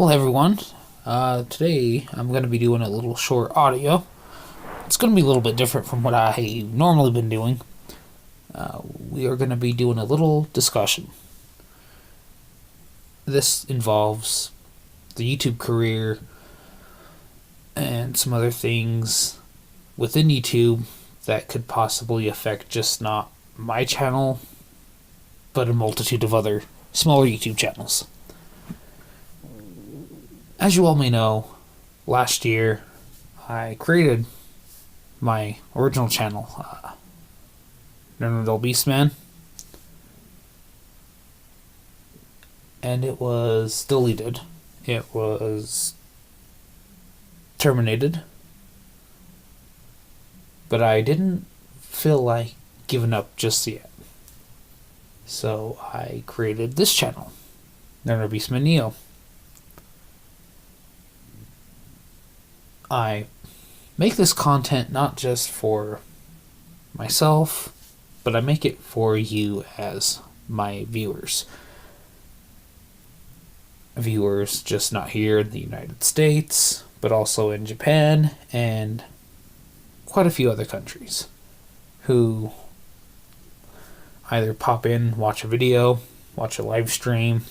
Well, everyone, today I'm going to be doing a little short audio. It's going to be a little bit different from what I normally been doing. We are going to be doing a little discussion. This involves the YouTube career and some other things within YouTube that could possibly affect just not my channel, but a multitude of other smaller YouTube channels. As you all may know, last year I created my original channel, Nerd Beastman, and it was deleted. It was terminated, but I didn't feel like giving up just yet. So I created this channel, Nerd Beastman Neo. I make this content not just for myself, but I make it for you as my viewers. Viewers just not here in the United States, but also in Japan and quite a few other countries who either pop in, watch a video, watch a live stream,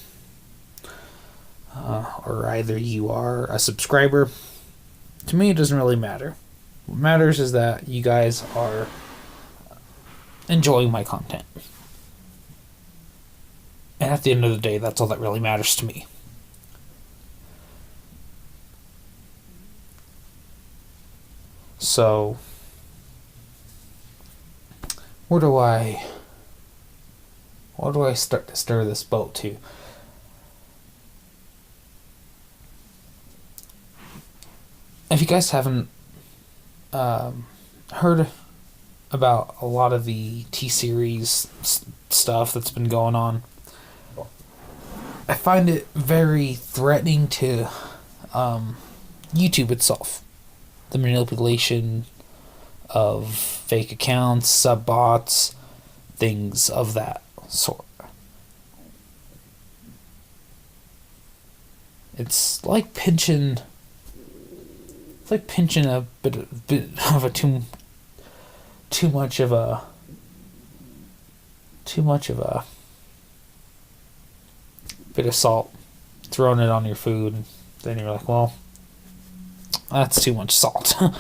or either you are a subscriber. To me, it doesn't really matter. What matters is that you guys are enjoying my content. And at the end of the day, that's all that really matters to me. So, where do I start to stir this boat to? If you guys haven't heard about a lot of the T-Series stuff that's been going on, I find it very threatening to YouTube itself. The manipulation of fake accounts, sub-bots, things of that sort. It's like pinching a bit of a too much of a bit of salt, throwing it on your food, and then you're like, well, that's too much salt. No,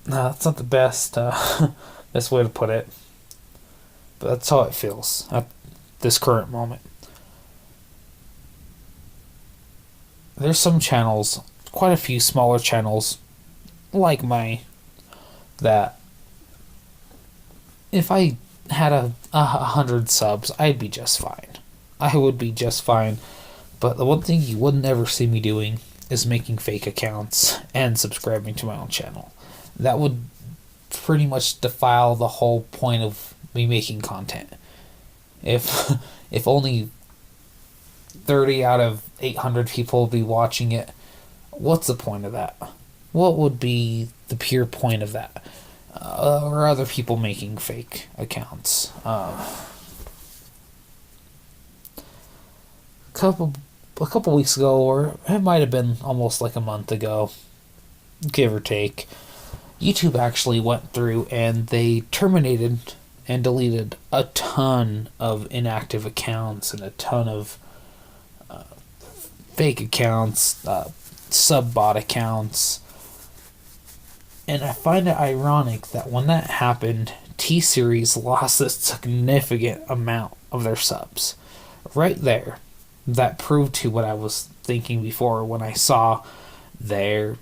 that's not the best best way to put it, but that's how it feels at this current moment. There's some channels, quite a few smaller channels like mine, that if I had 100 subs, I'd be just fine. I would be just fine. But the one thing you would never see me doing is making fake accounts and subscribing to my own channel. That would pretty much defile the whole point of me making content. If only 30 out of 800 people will be watching it, what's the point of that? What would be the pure point of that? Or other people making fake accounts? A couple weeks ago, or it might have been almost like a month ago, give or take, YouTube actually went through and they terminated and deleted a ton of inactive accounts and a ton of fake accounts, sub-bot accounts. And I find it ironic that when that happened, T-Series lost a significant amount of their subs. Right there, that proved to what I was thinking before when I saw their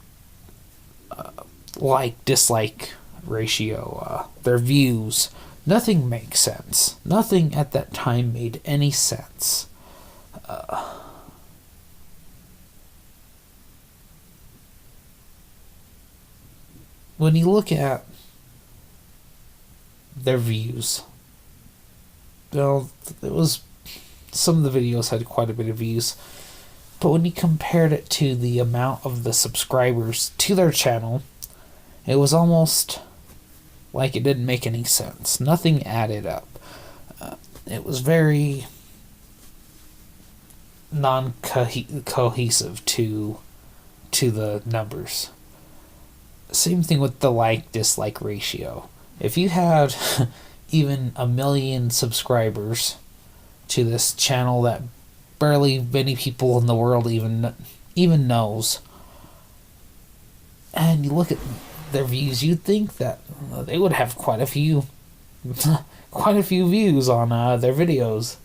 like-dislike ratio, their views. Nothing makes sense. Nothing at that time made any sense. When you look at their views, well, it was, some of the videos had quite a bit of views, but when you compared it to the amount of the subscribers to their channel, it was almost like it didn't make any sense. Nothing added up. It was very non-cohesive to the numbers. Same thing with the like dislike ratio. If you had even 1 million subscribers to this channel that barely many people in the world even knows, and you look at their views, you'd think that they would have quite a few quite a few views on their videos.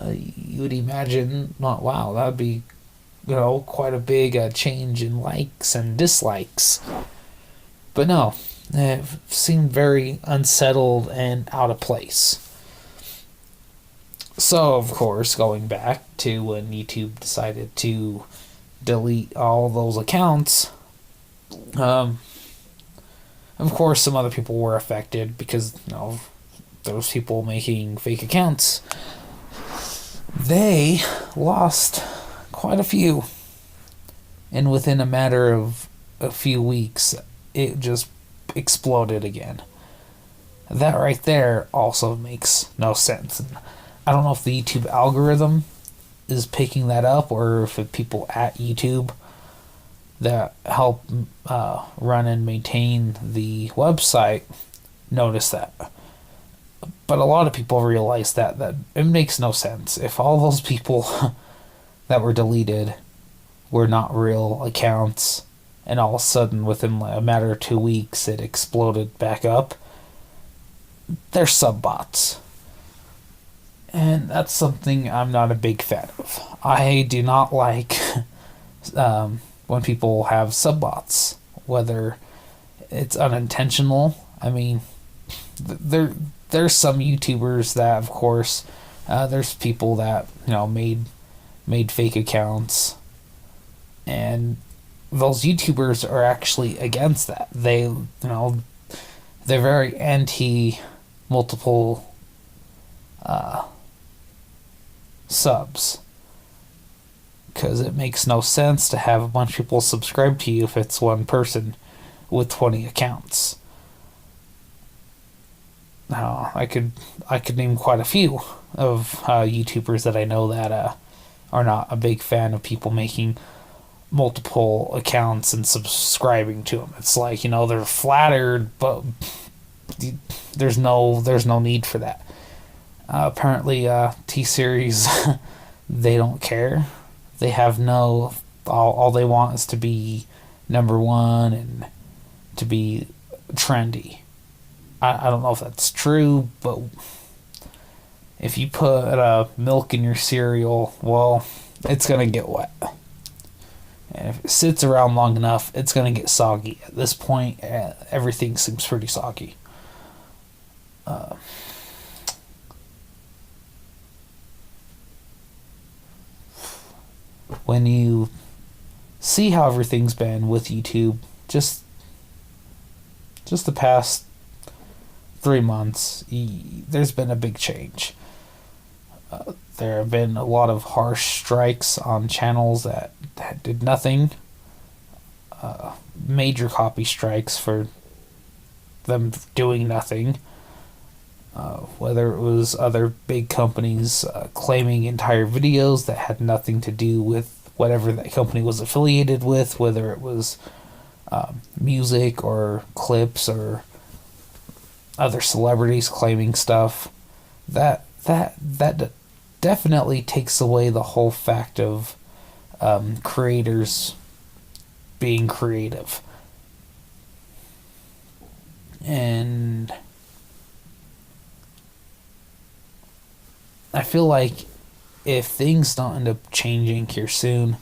You would imagine, wow, that would be quite a big change in likes and dislikes. But no, it seemed very unsettled and out of place. So, of course, going back to when YouTube decided to delete all those accounts, of course, some other people were affected because, those people making fake accounts, they lost quite a few. And within a matter of a few weeks, it just exploded again. That right there also makes no sense. And I don't know if the YouTube algorithm is picking that up or if people at YouTube that help run and maintain the website notice that. But a lot of people realize that it makes no sense. If all those people that were deleted were not real accounts, and all of a sudden within a matter of 2 weeks it exploded back up, they're sub-bots. And that's something I'm not a big fan of. I do not like when people have sub-bots, whether it's unintentional. I mean, there's some YouTubers that, of course, there's people that made fake accounts, and those YouTubers are actually against that. They're very anti multiple subs, because it makes no sense to have a bunch of people subscribe to you if it's one person with 20 accounts. Now, I could name quite a few of YouTubers that I know that are not a big fan of people making multiple accounts and subscribing to them. It's like, they're flattered, but there's no need for that. Apparently, T-Series, they don't care. They have all they want is to be number one and to be trendy. I don't know if that's true, but if you put milk in your cereal, well, it's going to get wet. And if it sits around long enough, it's going to get soggy. At this point, everything seems pretty soggy. When you see how everything's been with YouTube, just the past 3 months, there's been a big change. There have been a lot of harsh strikes on channels that did nothing. Major copy strikes for them doing nothing. Whether it was other big companies claiming entire videos that had nothing to do with whatever that company was affiliated with, whether it was music or clips or other celebrities claiming stuff, that definitely takes away the whole fact of creators being creative. And I feel like if things don't end up changing here soon,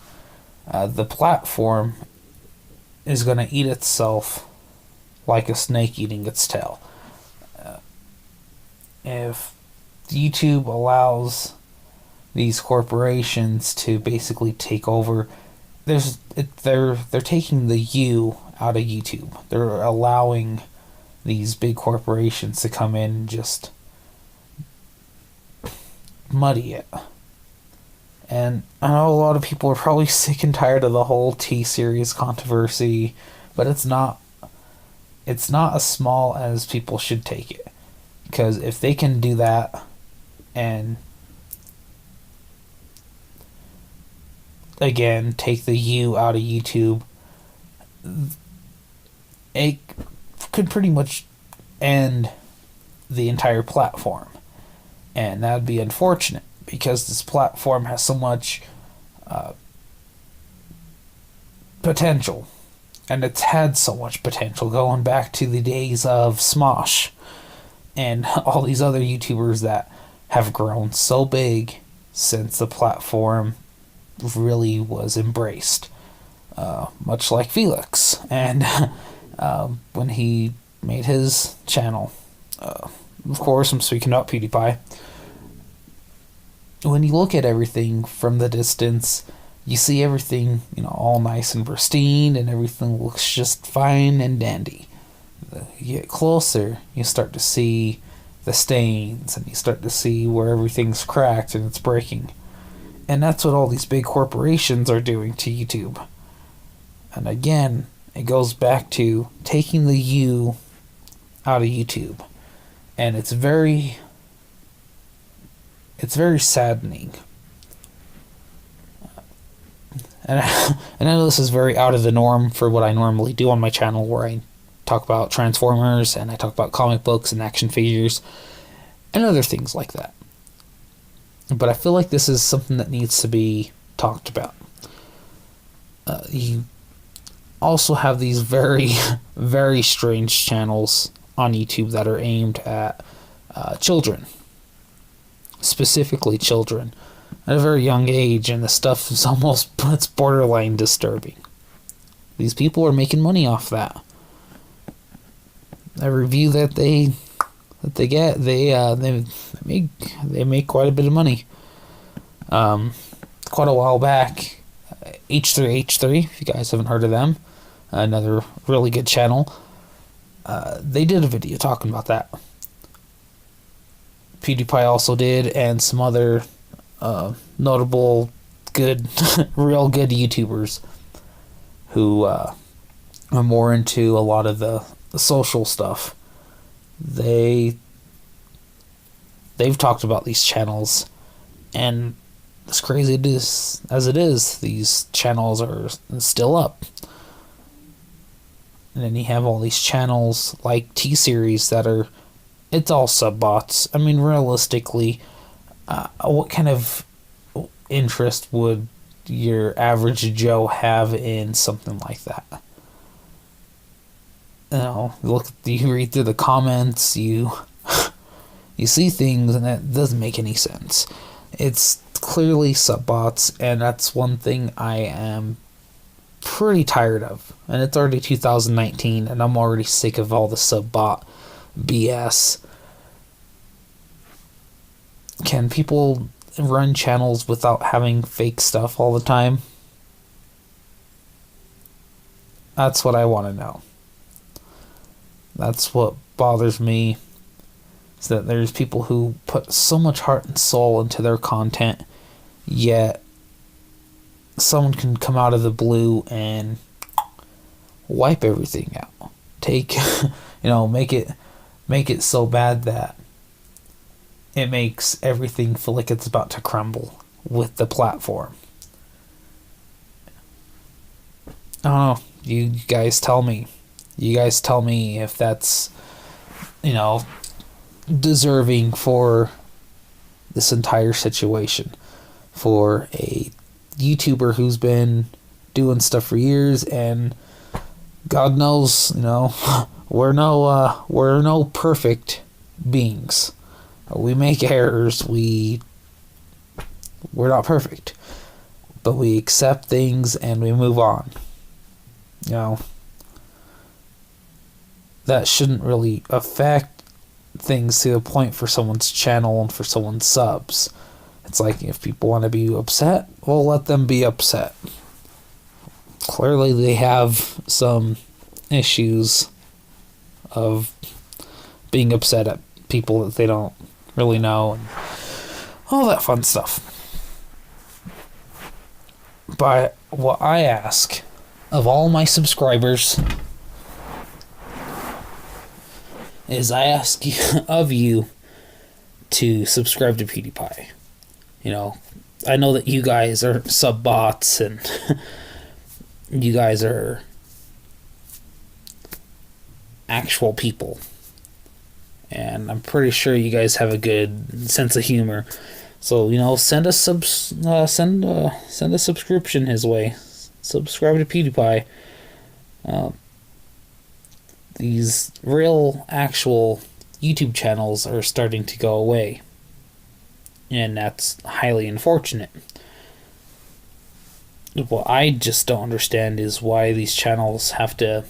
the platform is going to eat itself like a snake eating its tail. If YouTube allows these corporations to basically take over, they're taking the U out of YouTube. They're allowing these big corporations to come in and just muddy it. And I know a lot of people are probably sick and tired of the whole T-Series controversy, but it's not as small as people should take it. Because if they can do that and again take the U out of YouTube, it could pretty much end the entire platform. And that would be unfortunate because this platform has so much potential. And it's had so much potential going back to the days of Smosh and all these other YouTubers that have grown so big since the platform really was embraced. Much like Felix. And when he made his channel, of course, I'm speaking about PewDiePie. When you look at everything from the distance, you see everything, all nice and pristine, and everything looks just fine and dandy. You get closer, you start to see the stains, and you start to see where everything's cracked and it's breaking. And that's what all these big corporations are doing to YouTube. And again, it goes back to taking the U out of YouTube. And it's very saddening. And I know this is very out of the norm for what I normally do on my channel, where I talk about Transformers and I talk about comic books and action figures and other things like that. But I feel like this is something that needs to be talked about. You also have these very, very strange channels on YouTube that are aimed at children. Specifically children. At a very young age, and the stuff is it's borderline disturbing. These people are making money off that. Every view that they get, they make quite a bit of money. Quite a while back, H3H3, if you guys haven't heard of them, another really good channel, they did a video talking about that. PewDiePie also did, and some other notable good real good YouTubers who are more into a lot of the social stuff. They've talked about these channels, and as crazy as it is, these channels are still up. And then you have all these channels like T-Series that are, it's all sub-bots. I mean, realistically, what kind of interest would your average Joe have in something like that? You read through the comments, you see things, and it doesn't make any sense. It's clearly sub-bots, and that's one thing I am pretty tired of. And it's already 2019, and I'm already sick of all the sub-bot BS. Can people run channels without having fake stuff all the time? That's what I want to know. That's what bothers me, is that there's people who put so much heart and soul into their content, yet someone can come out of the blue and wipe everything out. Make it so bad that it makes everything feel like it's about to crumble with the platform. I don't know. You guys tell me. You guys tell me if that's, deserving for this entire situation. For a YouTuber who's been doing stuff for years, and God knows, we're no perfect beings. We make errors. We're not perfect, but we accept things and we move on. That shouldn't really affect things to the point for someone's channel and for someone's subs. It's like, if people want to be upset, well, let them be upset. Clearly they have some issues of being upset at people that they don't really know, and all that fun stuff. But what I ask of all my subscribers is, I ask of you to subscribe to PewDiePie. I know that you guys are sub bots and you guys are actual people, and I'm pretty sure you guys have a good sense of humor. So send a send a subscription his way. Subscribe to PewDiePie. These real, actual YouTube channels are starting to go away, and that's highly unfortunate. What I just don't understand is why these channels have to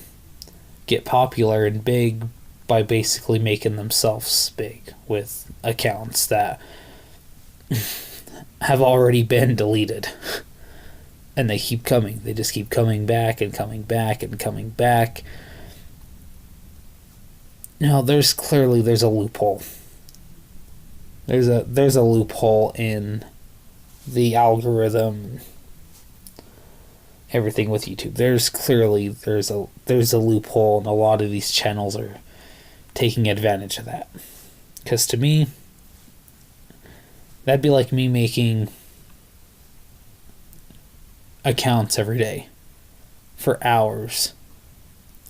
get popular and big by basically making themselves big with accounts that have already been deleted. And they keep coming. They just keep coming back and coming back and coming back. There's a loophole. There's a loophole in the algorithm, everything with YouTube. There's a loophole, and a lot of these channels are taking advantage of that. Because to me, that'd be like me making accounts every day for hours.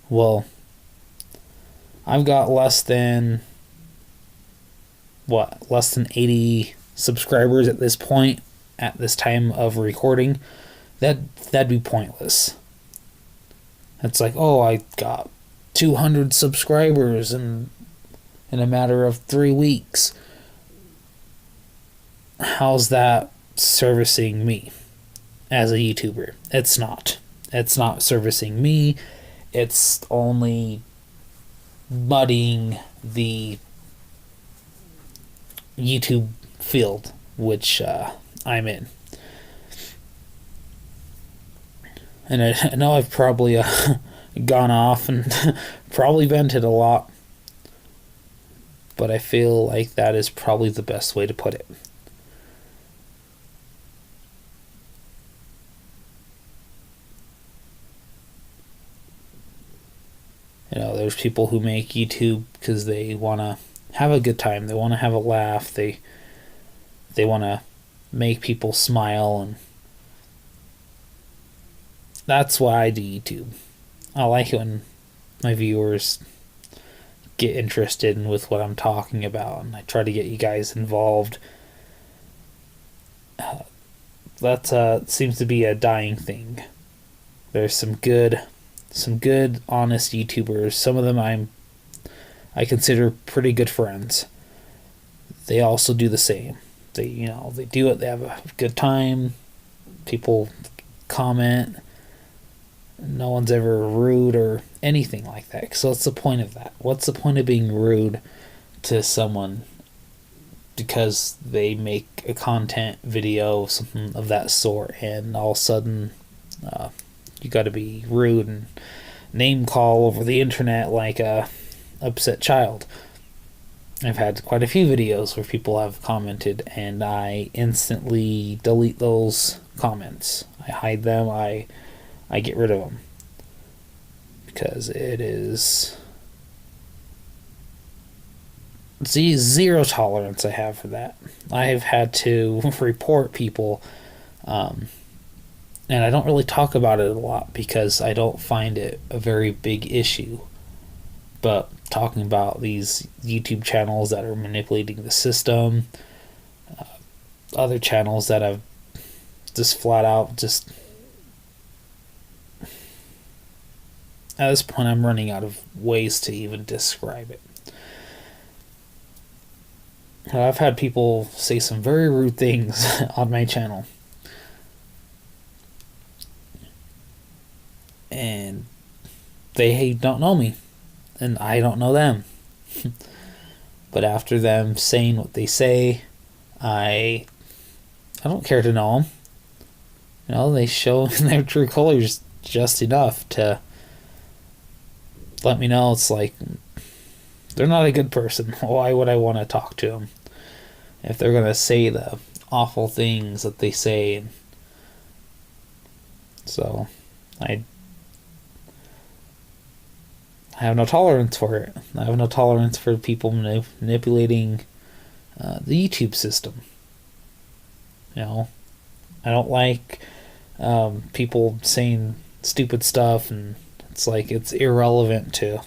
Well, I've got less than 80 subscribers at this point, at this time of recording. That'd be pointless. It's like, oh, I got 200 subscribers in a matter of 3 weeks. How's that servicing me as a YouTuber? It's not. It's not servicing me. It's only muddying the YouTube field, which I'm in. And I know I've probably gone off and probably vented a lot, but I feel like that is probably the best way to put it. There's people who make YouTube because they want to have a good time. They want to have a laugh. They want to make people smile, and that's why I do YouTube. I like it when my viewers get interested in with what I'm talking about, and I try to get you guys involved. That seems to be a dying thing. There's some good, honest YouTubers. Some of them I consider pretty good friends. They also do the same. They do it. They have a good time. People comment. No one's ever rude or anything like that. So what's the point of that? What's the point of being rude to someone because they make a content video, something of that sort, and all of a sudden you got to be rude and name call over the internet like a upset child? I've had quite a few videos where people have commented, and I instantly delete those comments. I hide them. I get rid of them, because it is zero tolerance I have for that. I have had to report people, and I don't really talk about it a lot because I don't find it a very big issue. But talking about these YouTube channels that are manipulating the system, other channels that have just flat out just... At this point, I'm running out of ways to even describe it. I've had people say some very rude things on my channel. And they don't know me. And I don't know them. But after them saying what they say, I don't care to know them. They show their true colors just enough to let me know it's like they're not a good person. Why would I want to talk to them if they're going to say the awful things that they say? So I have no tolerance for it. I have no tolerance for people manipulating the YouTube system. I don't like people saying stupid stuff, and it's like it's irrelevant to.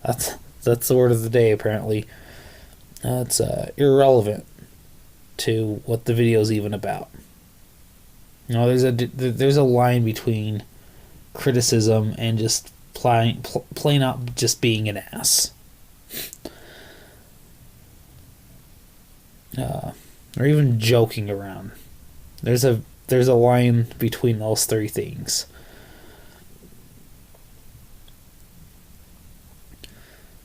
That's the word of the day apparently. It's irrelevant to what the video is even about. There's a line between criticism and just plain out just being an ass. Or even joking around. There's a line between those three things.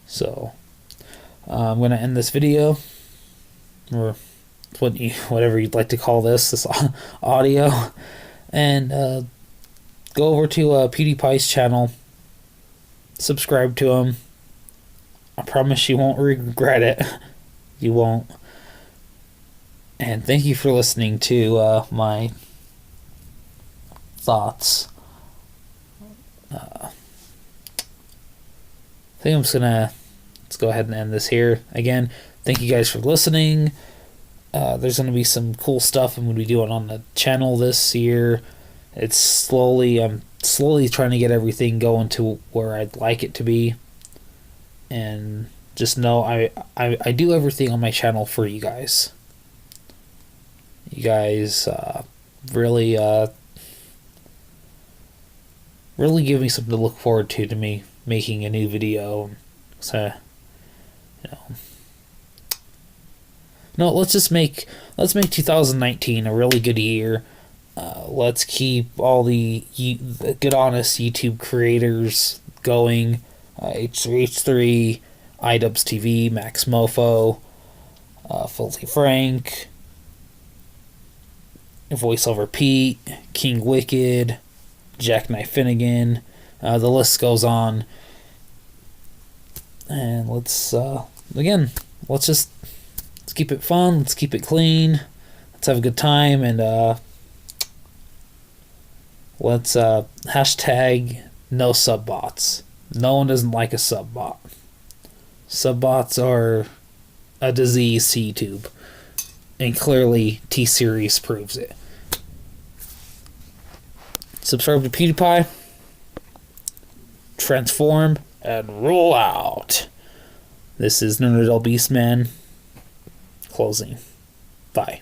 So I'm gonna end this video, or whatever you'd like to call this audio, and go over to PewDiePie's channel, subscribe to him. I promise you won't regret it. You won't. And thank you for listening to my thoughts. I think I'm just gonna let's go ahead and end this here. Again, thank you guys for listening. There's gonna be some cool stuff I'm gonna be doing on the channel this year. I'm slowly trying to get everything going to where I'd like it to be. And just know I do everything on my channel for you guys. You guys really give me something to look forward to me making a new video. So, no, let's make 2019 a really good year. Let's keep all the good, honest YouTube creators going. H3H3, iDubbbz TV, Max Mofo, Filthy Frank, VoiceOver Pete, King Wicked, Jackknife Finnegan. The list goes on. And let's keep it fun. Let's keep it clean. Let's have a good time, and let's hashtag no sub bots. No one doesn't like a sub bot. Sub bots are a disease to YouTube, and clearly T-Series proves it. Subscribe to PewDiePie, transform, and roll out. This is Nerdadel Beastman closing. Bye.